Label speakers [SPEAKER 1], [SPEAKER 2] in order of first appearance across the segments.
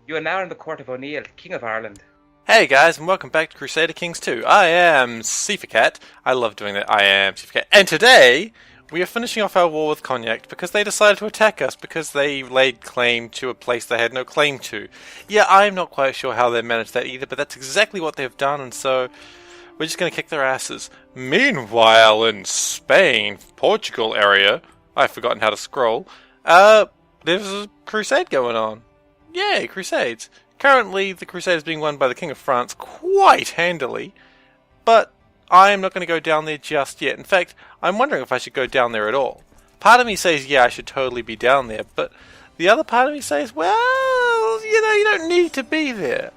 [SPEAKER 1] You are now in the court of O'Neill, King of Ireland.
[SPEAKER 2] Hey guys, and welcome back to Crusader Kings 2. I am SeiferKatt. I love doing that. I am SeiferKatt. And today, we are finishing off our war with Cognac because they decided to attack us because they laid claim to a place they had no claim to. Yeah, I'm not quite sure how they managed that either, but that's exactly what they've done, and so we're just going to kick their asses. Meanwhile, in Spain, Portugal area, I've forgotten how to scroll, there's a crusade going on. Yay, crusades. Currently, the Crusade is being won by the King of France quite handily, but I am not going to go down there just yet. In fact, I'm wondering if I should go down there at all. Part of me says, yeah, I should totally be down there, but the other part of me says, well, you don't need to be there.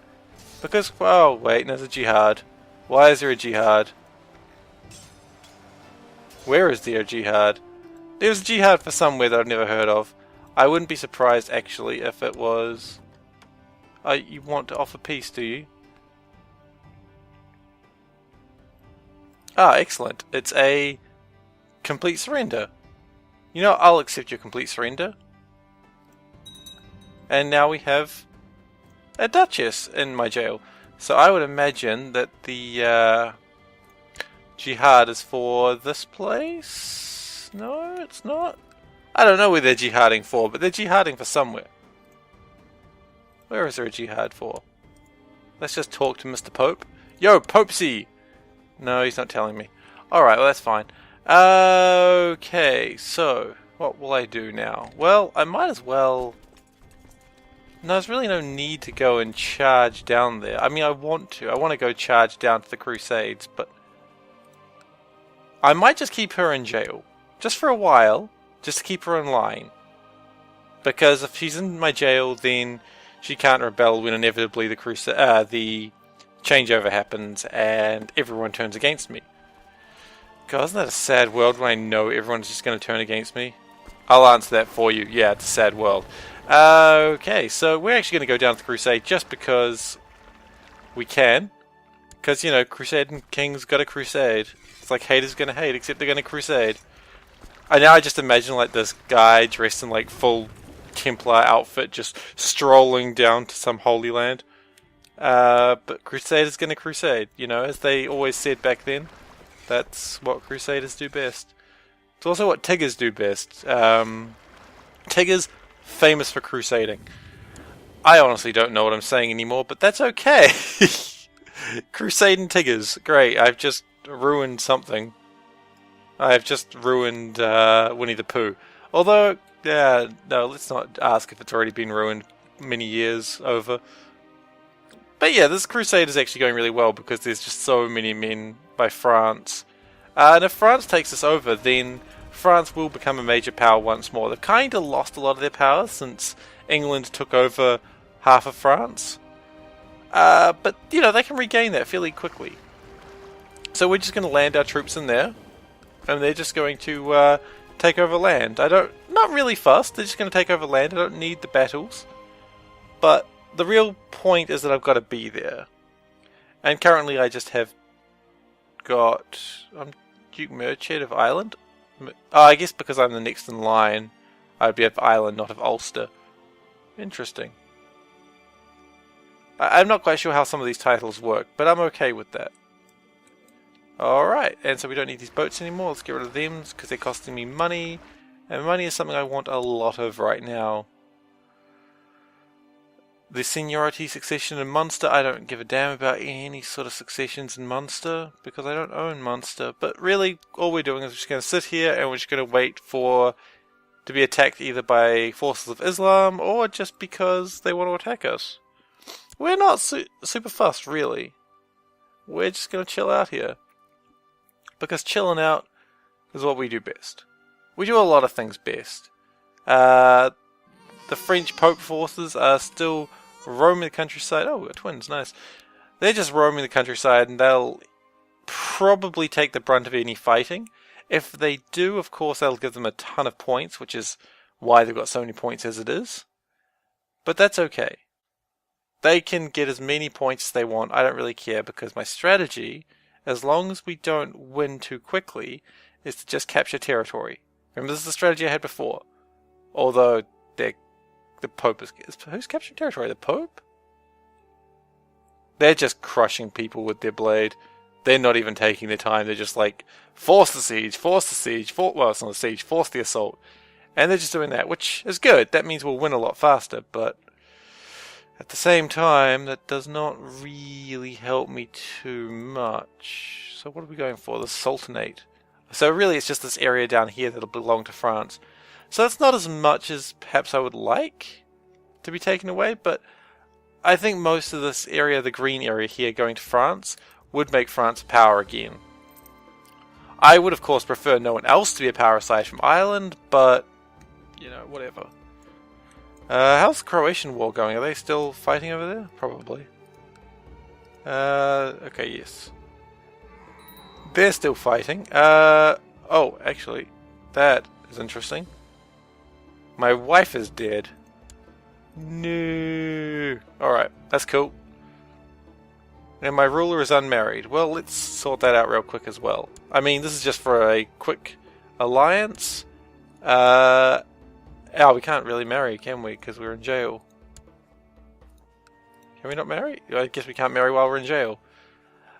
[SPEAKER 2] Because, oh, wait, there's a jihad. Why is there a jihad? Where is there a jihad? There's a jihad for somewhere that I've never heard of. I wouldn't be surprised, actually, if it was... you want to offer peace, do you? Ah, excellent. It's a complete surrender. You know, I'll accept your complete surrender. And now we have a duchess in my jail. So I would imagine that the jihad is for this place? No, it's not. I don't know where they're jihading for, but they're jihading for somewhere. Where is there a jihad for? Let's just talk to Mr. Pope. Yo, Popesy! No, he's not telling me. Alright, well that's fine. Okay, so, what will I do now? Well, I might as well... No, there's really no need to go and charge down there. I mean, I want to. I want to go charge down to the Crusades, but... I might just keep her in jail. Just for a while. Just to keep her in line. Because if she's in my jail, then... she can't rebel when inevitably the changeover happens and everyone turns against me. God, isn't that a sad world when I know everyone's just going to turn against me? I'll answer that for you. Yeah, it's a sad world. Okay, so we're actually going to go down to the Crusade just because we can. Because, you know, Crusading Kings got a crusade. It's like haters going to hate, except they're going to crusade. I just imagine like this guy dressed in like full Templar outfit just strolling down to some holy land. But Crusader's gonna crusade, you know, as they always said back then. That's what Crusaders do best. It's also what Tiggers do best. Tiggers, famous for crusading. I honestly don't know what I'm saying anymore, but that's okay. Crusading Tiggers, great. I've just ruined something. I've just ruined Winnie the Pooh. Although, yeah, no, let's not ask if it's already been ruined many years over. But yeah, this crusade is actually going really well because there's just so many men by France. And if France takes this over, then France will become a major power once more. They've kind of lost a lot of their power since England took over half of France. But, you know, they can regain that fairly quickly. So we're just going to land our troops in there. And they're just going to take over land. Not really fussed, they're just going to take over land. I don't need the battles. But the real point is that I've got to be there. And currently I just have got... I'm Duke Merchant of Ireland? Oh, I guess because I'm the next in line, I'd be of Ireland, not of Ulster. Interesting. I'm not quite sure how some of these titles work, but I'm okay with that. Alright, and so we don't need these boats anymore. Let's get rid of them because they're costing me money. And money is something I want a lot of right now. The seniority succession in Munster, I don't give a damn about any sort of successions in Munster because I don't own Munster. But really, all we're doing is we're just going to sit here and we're just going to wait to be attacked either by forces of Islam or just because they want to attack us. We're not super fussed, really. We're just going to chill out here. Because chilling out is what we do best. We do a lot of things best. The French Pope forces are still roaming the countryside. Oh, we've got twins, nice. They're just roaming the countryside and they'll probably take the brunt of any fighting. If they do, of course, that'll give them a ton of points, which is why they've got so many points as it is. But that's okay. They can get as many points as they want. I don't really care because my strategy... as long as we don't win too quickly, is to just capture territory. Remember, this is the strategy I had before. Although, they're the Pope is... Who's capturing territory? The Pope? They're just crushing people with their blade. They're not even taking their time. They're just like, force the siege, well, it's not a siege, force the assault. And they're just doing that, which is good. That means we'll win a lot faster, but at the same time, that does not really help me too much. So what are we going for? The Sultanate. So really it's just this area down here that'll belong to France. So it's not as much as perhaps I would like to be taken away, but I think most of this area, the green area here, going to France, would make France a power again. I would of course prefer no one else to be a power aside from Ireland, but, you know, whatever. How's the Croatian war going? Are they still fighting over there? Probably. Okay, yes. They're still fighting. Oh, actually, that is interesting. My wife is dead. No. Alright, that's cool. And my ruler is unmarried. Well, let's sort that out real quick as well. I mean, this is just for a quick alliance. Oh, we can't really marry, can we? Because we're in jail. Can we not marry? I guess we can't marry while we're in jail.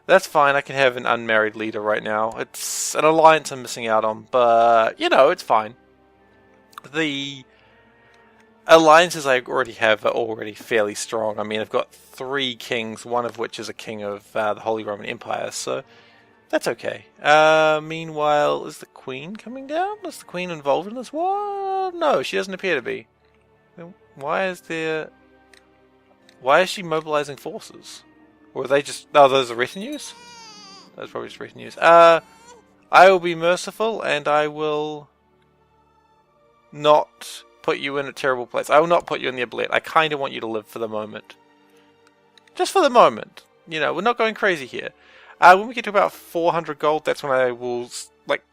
[SPEAKER 2] That's fine, I can have an unmarried leader right now. It's an alliance I'm missing out on, but, you know, it's fine. The alliances I already have are already fairly strong. I mean, I've got 3 kings, one of which is a king of the Holy Roman Empire, so that's okay. Meanwhile, is the Queen coming down? Is the Queen involved in this war? No, she doesn't appear to be. Why is she mobilizing forces? Or are they just... Oh, those are retinues? Those are probably just retinues. I will be merciful, and I will not put you in a terrible place. I will not put you in the oubliette. I kind of want you to live for the moment. Just for the moment. You know, we're not going crazy here. When we get to about 400 gold, that's when I will, like...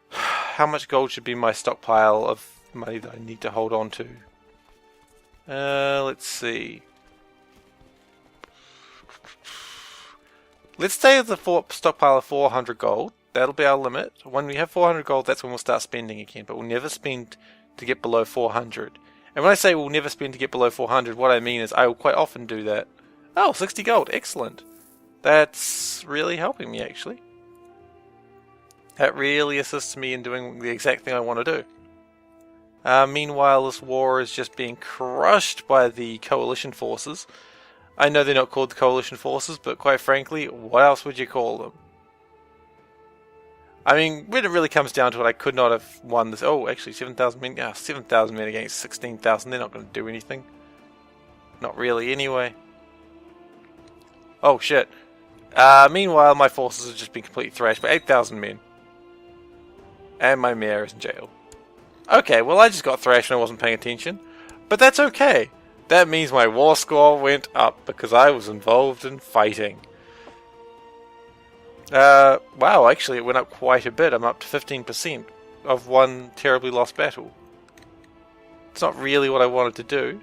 [SPEAKER 2] How much gold should be my stockpile of money that I need to hold on to? Let's see. Let's stay at the stockpile of 400 gold. That'll be our limit. When we have 400 gold, that's when we'll start spending again. But we'll never spend to get below 400. And when I say we'll never spend to get below 400, what I mean is I will quite often do that. Oh, 60 gold. Excellent. That's really helping me, actually. That really assists me in doing the exact thing I want to do. Meanwhile, this war is just being crushed by the coalition forces. I know they're not called the coalition forces, but quite frankly, what else would you call them? I mean, when it really comes down to it, I could not have won this. Oh, actually, 7,000 men. Yeah, 7,000 men against 16,000. They're not going to do anything. Not really, anyway. Oh, shit. Meanwhile, my forces have just been completely thrashed by 8,000 men. And my mayor is in jail. Okay, well, I just got thrashed and I wasn't paying attention. But that's okay. That means my war score went up because I was involved in fighting. Wow, actually it went up quite a bit. I'm up to 15% of one terribly lost battle. It's not really what I wanted to do.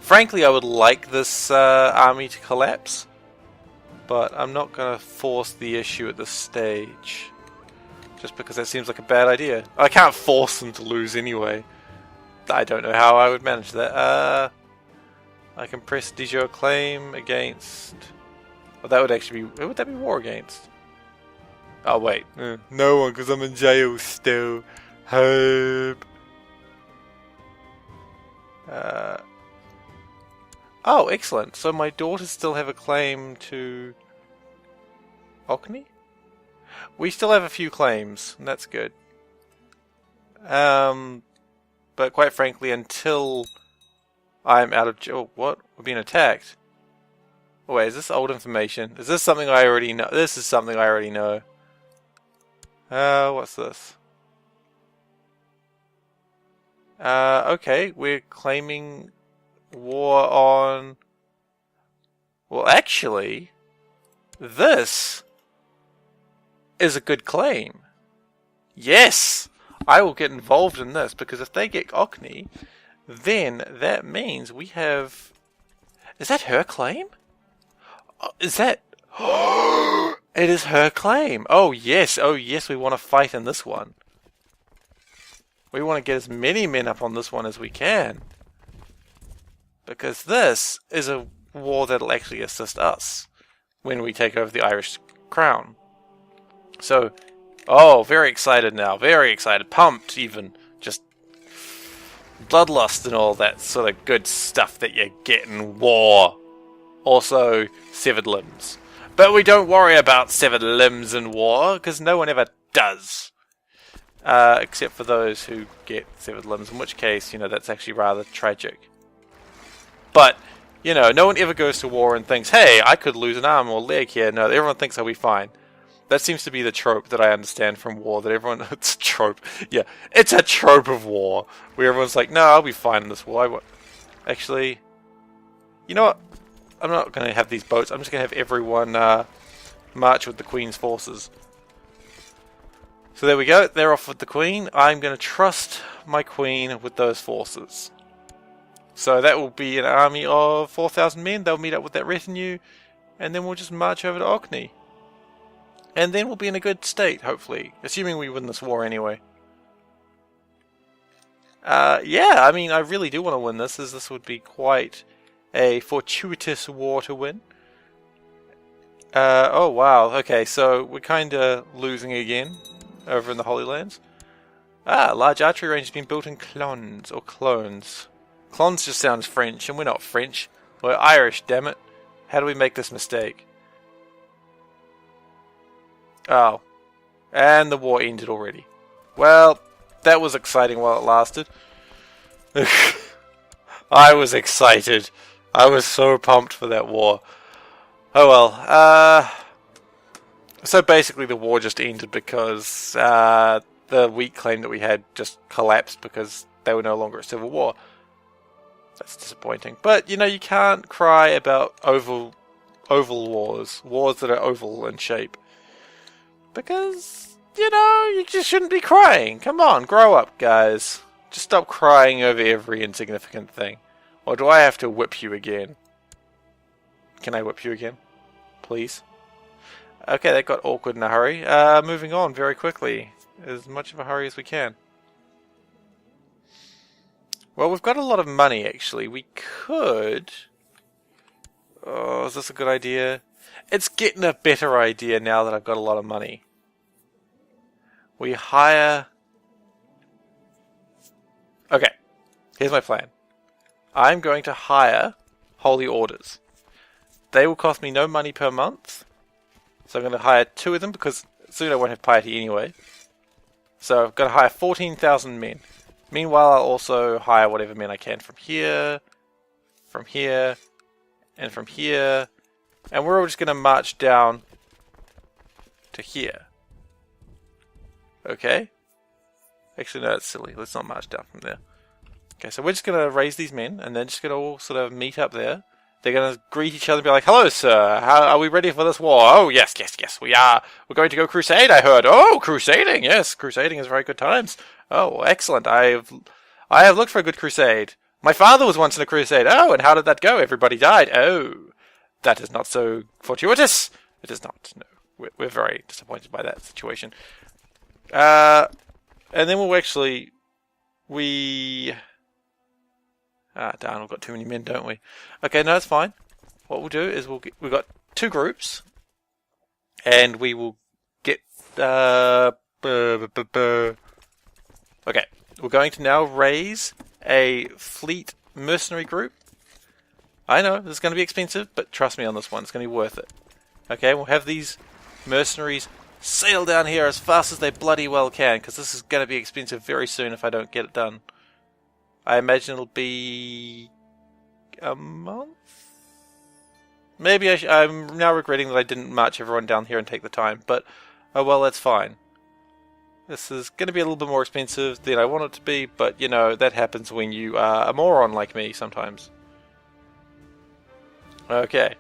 [SPEAKER 2] Frankly, I would like this army to collapse. But I'm not going to force the issue at this stage. Just because that seems like a bad idea. I can't force them to lose anyway. I don't know how I would manage that. I can press de jure claim against... Well, that would actually be... Who would that be war against? Oh, wait. No one, because I'm in jail still. Hope. Oh, excellent. So my daughters still have a claim to... Orkney? We still have a few claims, and that's good. But quite frankly, until I'm out of... Oh, what? We're being attacked. Oh, wait, is this old information? Is this something I already know? This is something I already know. What's this? Okay, we're claiming war on... Well, actually, this is a good claim. Yes! I will get involved in this, because if they get Orkney, then that means we have... Is that her claim? Is that... It is her claim! Oh yes, we want to fight in this one. We want to get as many men up on this one as we can. Because this is a war that'll actually assist us when we take over the Irish crown. So, oh, very excited now. Very excited. Pumped, even. Just bloodlust and all that sort of good stuff that you get in war. Also, severed limbs. But we don't worry about severed limbs in war, because no one ever does. Except for those who get severed limbs, in which case, that's actually rather tragic. But, no one ever goes to war and thinks, hey, I could lose an arm or leg here. No, everyone thinks I'll be fine. That seems to be the trope that I understand from war, that everyone... It's a trope. Yeah, it's a trope of war, where everyone's like, no, I'll be fine in this war. Actually, you know what? I'm not going to have these boats. I'm just going to have everyone march with the Queen's forces. So there we go. They're off with the Queen. I'm going to trust my Queen with those forces. So that will be an army of 4,000 men. They'll meet up with that retinue. And then we'll just march over to Orkney. And then we'll be in a good state, hopefully. Assuming we win this war anyway. Yeah, I mean, I really do want to win this, as this would be quite a fortuitous war to win. Oh, wow. Okay, so we're kind of losing again over in the Holy Lands. Large archery range has been built in clones, or clones. Clones just sounds French, and we're not French. We're Irish, damn it. How do we make this mistake? Oh. And the war ended already. Well, that was exciting while it lasted. I was excited. I was so pumped for that war. Oh well. So basically the war just ended because the weak claim that we had just collapsed because they were no longer a civil war. That's disappointing. But, you can't cry about oval wars. Wars that are oval in shape. Because, you just shouldn't be crying. Come on, grow up, guys. Just stop crying over every insignificant thing. Or do I have to whip you again? Can I whip you again? Please? Okay, that got awkward in a hurry. Moving on very quickly. As much of a hurry as we can. Well, we've got a lot of money, actually. We could... Oh, is this a good idea? It's getting a better idea now that I've got a lot of money. We hire... Okay, here's my plan. I'm going to hire Holy Orders. They will cost me no money per month. So I'm going to hire 2 of them because soon I won't have piety anyway. So I've got to hire 14,000 men. Meanwhile, I'll also hire whatever men I can from here, and from here. And we're all just going to march down to here. Okay? Actually, no, that's silly. Let's not march down from there. Okay, so we're just going to raise these men, and then just going to all sort of meet up there. They're going to greet each other and be like, hello, sir. How are we ready for this war? Oh, yes, we are. We're going to go crusade, I heard. Oh, crusading. Yes, crusading is very good times. Oh, excellent. I have looked for a good crusade. My father was once in a crusade. Oh, and how did that go? Everybody died. Oh, that is not so fortuitous. It is not. No, we're very disappointed by that situation. And then we'll actually... darn, we've got too many men, don't we? Okay, no, that's fine. What we'll do is we've got 2 groups, and we will get... Okay, we're going to now raise a fleet mercenary group. I know, this is going to be expensive, but trust me on this one, it's going to be worth it. Okay, we'll have these mercenaries sail down here as fast as they bloody well can, because this is going to be expensive very soon if I don't get it done. I imagine it'll be a month? Maybe I'm now regretting that I didn't march everyone down here and take the time, but oh well, that's fine. This is going to be a little bit more expensive than I want it to be, but that happens when you are a moron like me sometimes. Okay.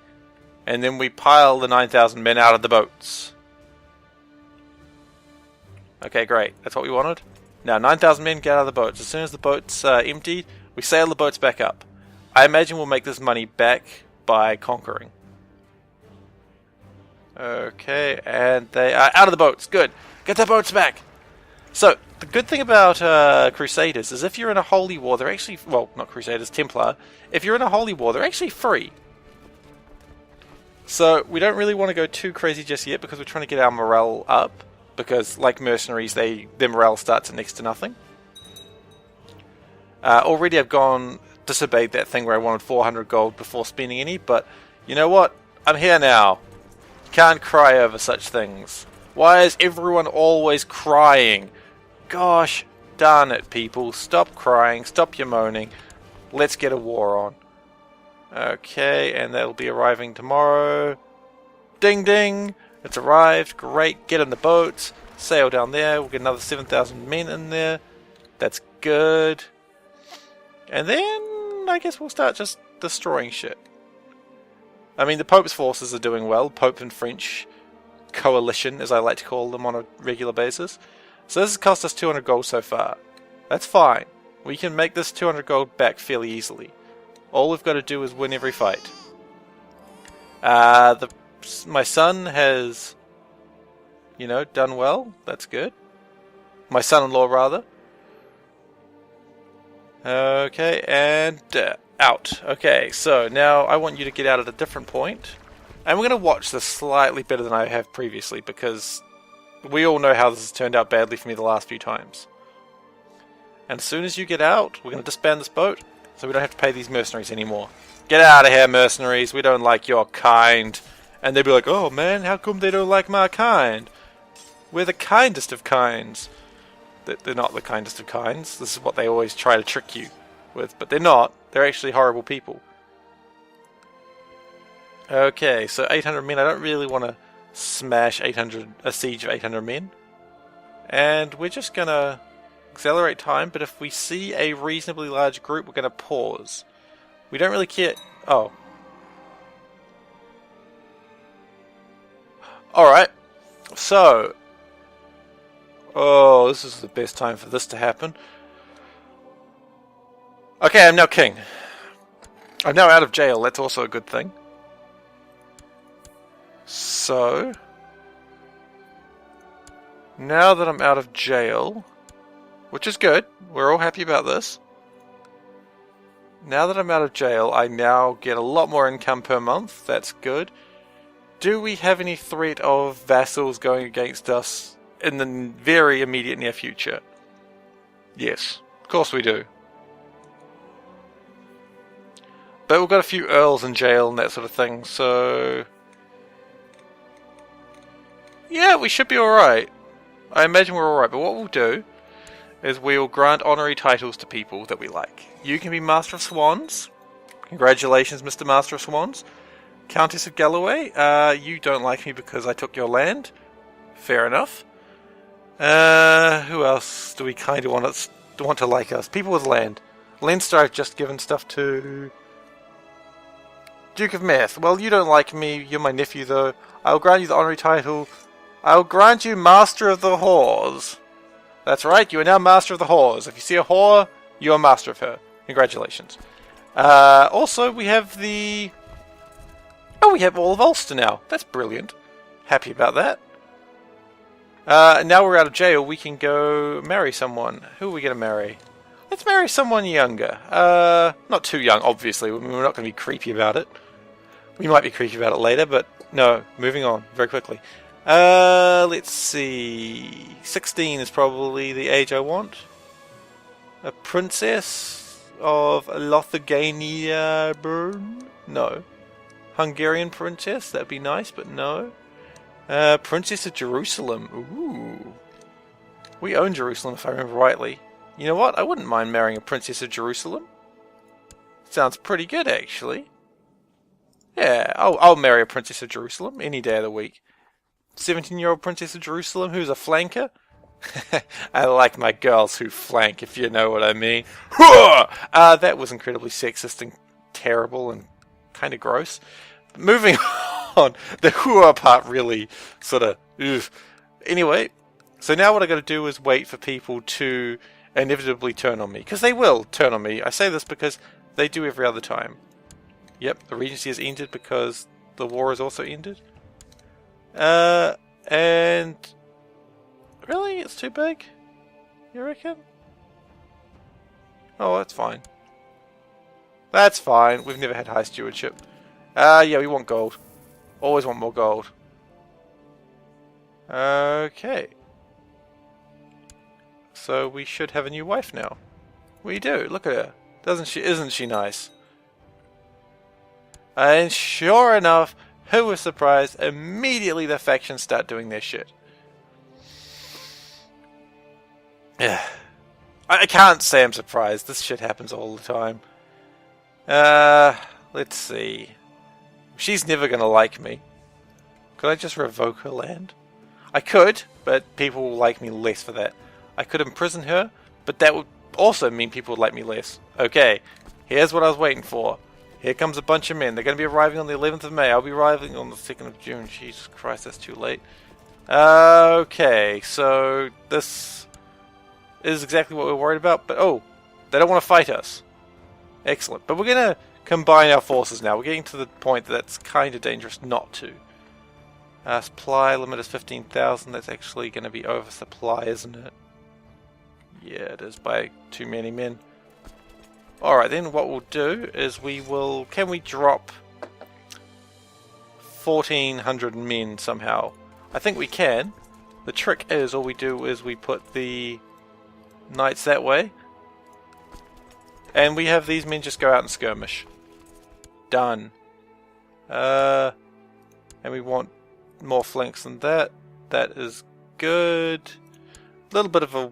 [SPEAKER 2] And then we pile the 9,000 men out of the boats. Okay, great. That's what we wanted. Now, 9,000 men get out of the boats. As soon as the boats are emptied, we sail the boats back up. I imagine we'll make this money back by conquering. Okay, and they are out of the boats. Good. Get the boats back. So, the good thing about Crusaders is if you're in a holy war, they're actually... Well, not Crusaders, Templar. If you're in a holy war, they're actually free. So, we don't really want to go too crazy just yet because we're trying to get our morale up. Because, like mercenaries, their morale starts at next to nothing. Already I've disobeyed that thing where I wanted 400 gold before spending any, but you know what? I'm here now. Can't cry over such things. Why is everyone always crying? Gosh darn it, people. Stop crying. Stop your moaning. Let's get a war on. Okay, and that'll be arriving tomorrow. Ding ding! It's arrived. Great. Get in the boats. Sail down there. We'll get another 7,000 men in there. That's good. And then I guess we'll start just destroying shit. I mean, the Pope's forces are doing well. Pope and French coalition, as I like to call them on a regular basis. So this has cost us 200 gold so far. That's fine. We can make this 200 gold back fairly easily. All we've got to do is win every fight. My son has, done well. That's good. My son-in-law, rather. Okay, and out. Okay, so now I want you to get out at a different point. And we're going to watch this slightly better than I have previously, because we all know how this has turned out badly for me the last few times. And as soon as you get out, we're going to disband this boat, so we don't have to pay these mercenaries anymore. Get out of here, mercenaries. We don't like your kind. And they'll be like, oh man, how come they don't like my kind? We're the kindest of kinds. They're not the kindest of kinds. This is what they always try to trick you with. But they're not. They're actually horrible people. Okay, so 800 men. I don't really want to smash a siege of 800 men. And we're just going to accelerate time. But if we see a reasonably large group, we're going to pause. We don't really care. Oh. Alright. So. Oh, this is the best time for this to happen. Okay, I'm now king. I'm now out of jail. That's also a good thing. So. Now that I'm out of jail. Which is good. We're all happy about this. Now that I'm out of jail, I now get a lot more income per month. That's good. Do we have any threat of vassals going against us in the very immediate near future? Yes, of course we do. But we've got a few earls in jail and that sort of thing, so... yeah, we should be alright. I imagine we're alright, but what we'll do is we'll grant honorary titles to people that we like. You can be Master of Swans. Congratulations, Mr. Master of Swans. Countess of Galloway. You don't like me because I took your land. Fair enough. Who else do we kind of want to like us? People with land. Leinster I've just given stuff to. Duke of Meth. Well, you don't like me. You're my nephew, though. I'll grant you the honorary title. I'll grant you Master of the Whores. That's right, you are now Master of the Whores. If you see a whore, you are Master of her. Congratulations. Also, we have the... oh, we have all of Ulster now. That's brilliant. Happy about that. Now we're out of jail, we can go marry someone. Who are we going to marry? Let's marry someone younger. Not too young, obviously. We're not going to be creepy about it. We might be creepy about it later, but no. Moving on very quickly. Let's see. 16 is probably the age I want. A princess of Lothagania Burn? No. Hungarian princess? That'd be nice, but no. Princess of Jerusalem. Ooh. We own Jerusalem, if I remember rightly. You know what? I wouldn't mind marrying a princess of Jerusalem. Sounds pretty good, actually. Yeah, I'll marry a princess of Jerusalem any day of the week. 17-year-old princess of Jerusalem who's a flanker. I like my girls who flank, if you know what I mean. That was incredibly sexist and terrible and kind of gross. Moving on, the hua part really sort of... Anyway, so now what I got to do is wait for people to inevitably turn on me. Because they will turn on me. I say this because they do every other time. Yep, the Regency has ended because the war has also ended. And... really? It's too big? You reckon? Oh, that's fine. That's fine. We've never had high stewardship. Yeah, we want gold. Always want more gold. Okay. So we should have a new wife now. We do. Look at her. Doesn't she? Isn't she nice? And sure enough, who was surprised? Immediately the factions start doing their shit. Yeah. I can't say I'm surprised. This shit happens all the time. Let's see. She's never gonna like me. Could I just revoke her land? I could, but people will like me less for that. I could imprison her, but that would also mean people would like me less. Okay, here's what I was waiting for. Here comes a bunch of men. They're going to be arriving on the 11th of May. I'll be arriving on the 2nd of June. Jesus Christ, that's too late. Okay, so this is exactly what we're worried about. But, oh, they don't want to fight us. Excellent. But we're going to combine our forces now. We're getting to the point that that's kind of dangerous not to. Supply limit is 15,000. That's actually going to be oversupply, isn't it? Yeah, it is by too many men. Alright, then what we'll do is we will... Can we drop 1,400 men somehow? I think we can. The trick is, all we do is we put the knights that way. And we have these men just go out and skirmish. Done. And we want more flanks than that. That is good. A little bit of a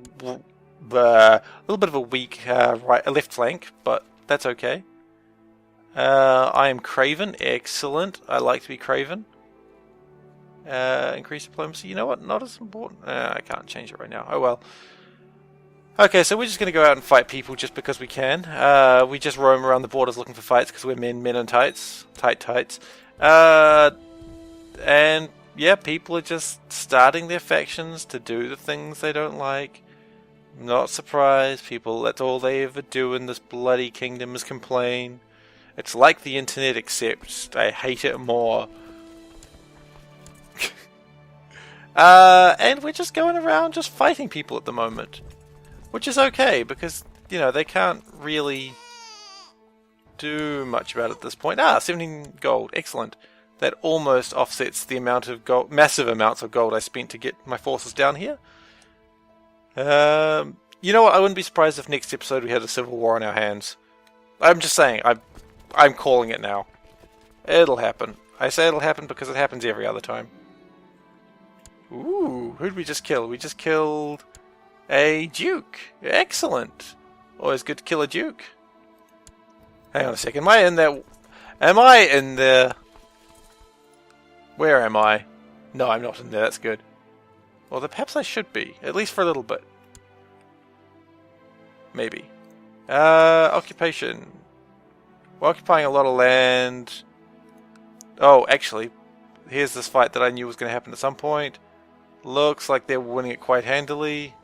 [SPEAKER 2] weak left flank, but that's okay. I am Craven. Excellent. I like to be Craven. Increase diplomacy. You know what? Not as important. I can't change it right now. Oh well. Okay, so we're just going to go out and fight people just because we can. We just roam around the borders looking for fights because we're men in tights. Tights. And yeah, people are just starting their factions to do the things they don't like. Not surprised, people, that's all they ever do in this bloody kingdom is complain. It's like the internet, except I hate it more. And we're just going around just fighting people at the moment. Which is okay, because, you know, they can't really do much about it at this point. 17 gold, excellent. That almost offsets the amount of gold, massive amounts of gold I spent to get my forces down here. You know what? I wouldn't be surprised if next episode we had a civil war on our hands. I'm just saying. I'm calling it now. It'll happen. I say it'll happen because it happens every other time. Ooh, who'd we just kill? We just killed a duke. Excellent. Always good to kill a duke. Hang on a second. Am I in there? Am I in there? Where am I? No, I'm not in there. That's good. Well, perhaps I should be. At least for a little bit. Maybe. Occupation. We're occupying a lot of land. Oh, actually, here's this fight that I knew was going to happen at some point. Looks like they're winning it quite handily.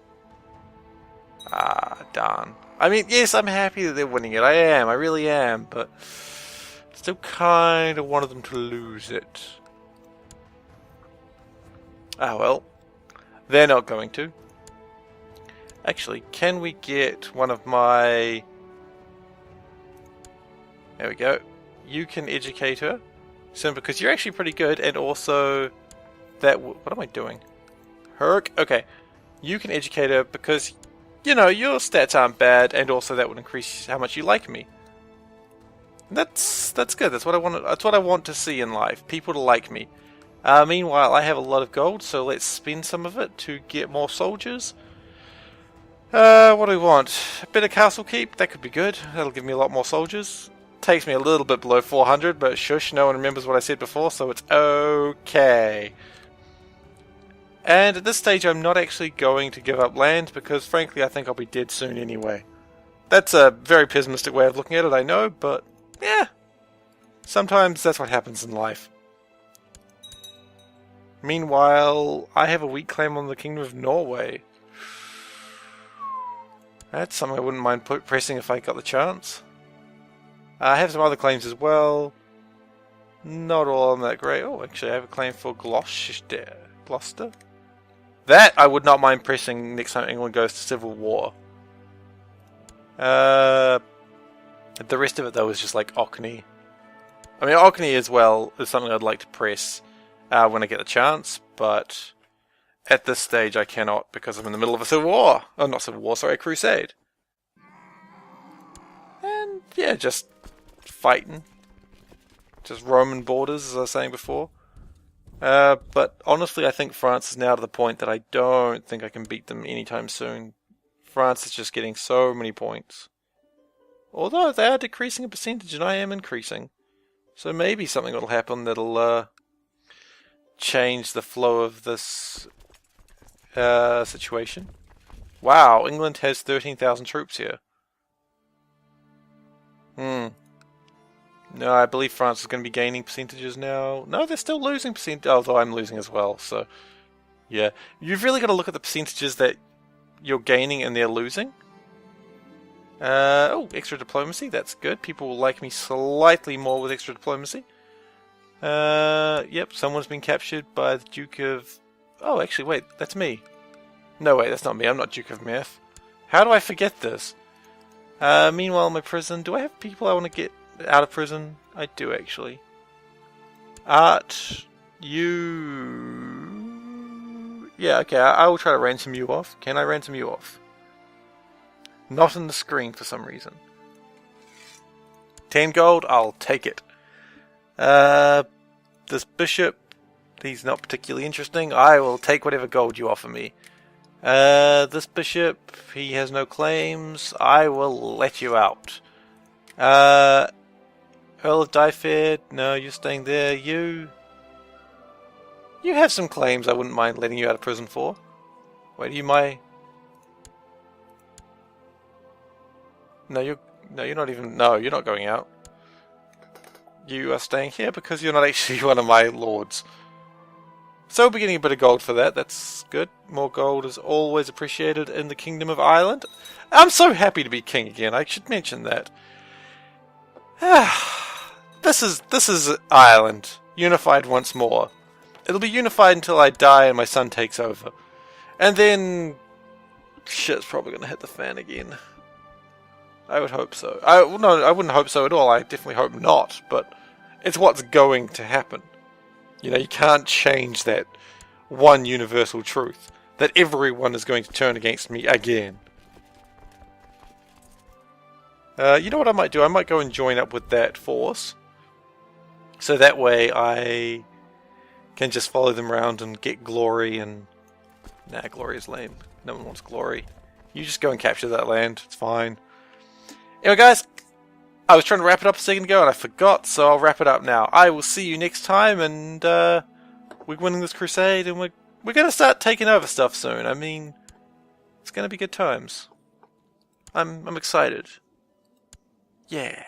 [SPEAKER 2] Darn. I mean, yes, I'm happy that they're winning it. I am. I really am. But still kind of wanted them to lose it. Well. They're not going to. Actually, can we get one of my... There we go. You can educate her. Simply because you're actually pretty good, and also... that. What am I doing? Herc? Okay. You can educate her because, you know, your stats aren't bad, and also that would increase how much you like me. That's good. That's what I want. That's what I want to see in life. People to like me. Meanwhile, I have a lot of gold, so let's spend some of it to get more soldiers. What do we want? A bit of castle keep? That could be good. That'll give me a lot more soldiers. Takes me a little bit below 400, but shush, no one remembers what I said before, so it's okay. And at this stage, I'm not actually going to give up land, because frankly, I think I'll be dead soon anyway. That's a very pessimistic way of looking at it, I know, but yeah. Sometimes that's what happens in life. Meanwhile, I have a weak claim on the Kingdom of Norway. That's something I wouldn't mind pressing if I got the chance. I have some other claims as well. Not all of them that great. Oh, actually, I have a claim for Gloucester. That I would not mind pressing next time England goes to civil war. The rest of it though is just like Orkney. I mean, Orkney as well is something I'd like to press when I get the chance, but at this stage I cannot because I'm in the middle of a civil war. Oh, not civil war, sorry, a crusade. And yeah, just fighting. Just Roman borders, as I was saying before. But honestly, I think France is now to the point that I don't think I can beat them anytime soon. France is just getting so many points. Although they are decreasing a percentage and I am increasing. So maybe something will happen that'll change the flow of this situation. Wow, England has 13,000 troops here. No, I believe France is going to be gaining percentages now. No, they're still losing percent, although I'm losing as well, so... Yeah, you've really got to look at the percentages that you're gaining and they're losing. Oh, extra diplomacy, that's good. People will like me slightly more with extra diplomacy. Yep, someone's been captured by the Duke of... Oh, actually, wait, that's me. No, wait, that's not me. I'm not Duke of Meth. How do I forget this? Meanwhile, in my prison, do I have people I want to get out of prison? I do, actually. Art, you... Yeah, okay, I will try to ransom you off. Can I ransom you off? Not in the screen for some reason. 10 gold, I'll take it. This bishop, he's not particularly interesting. I will take whatever gold you offer me. This bishop, he has no claims. I will let you out. Earl of Dyfed, no, you're staying there. You have some claims I wouldn't mind letting you out of prison for. Wait, are you my... No, you're not even... No, you're not going out. You are staying here because you're not actually one of my lords. So we'll be getting a bit of gold for that. That's good. More gold is always appreciated in the Kingdom of Ireland. I'm so happy to be king again. I should mention that. This is Ireland. Unified once more. It'll be unified until I die and my son takes over. And then... shit's probably going to hit the fan again. I would hope so. No, I wouldn't hope so at all. I definitely hope not. But it's what's going to happen. You know, you can't change that one universal truth. That everyone is going to turn against me again. You know what I might do? I might go and join up with that force. So that way I can just follow them around and get glory and... Nah, glory is lame. No one wants glory. You just go and capture that land. It's fine. Anyway, guys, I was trying to wrap it up a second ago and I forgot, so I'll wrap it up now. I will see you next time, and we're winning this crusade, and we're going to start taking over stuff soon. I mean, it's going to be good times. I'm excited. Yeah.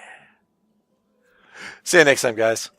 [SPEAKER 2] See you next time, guys.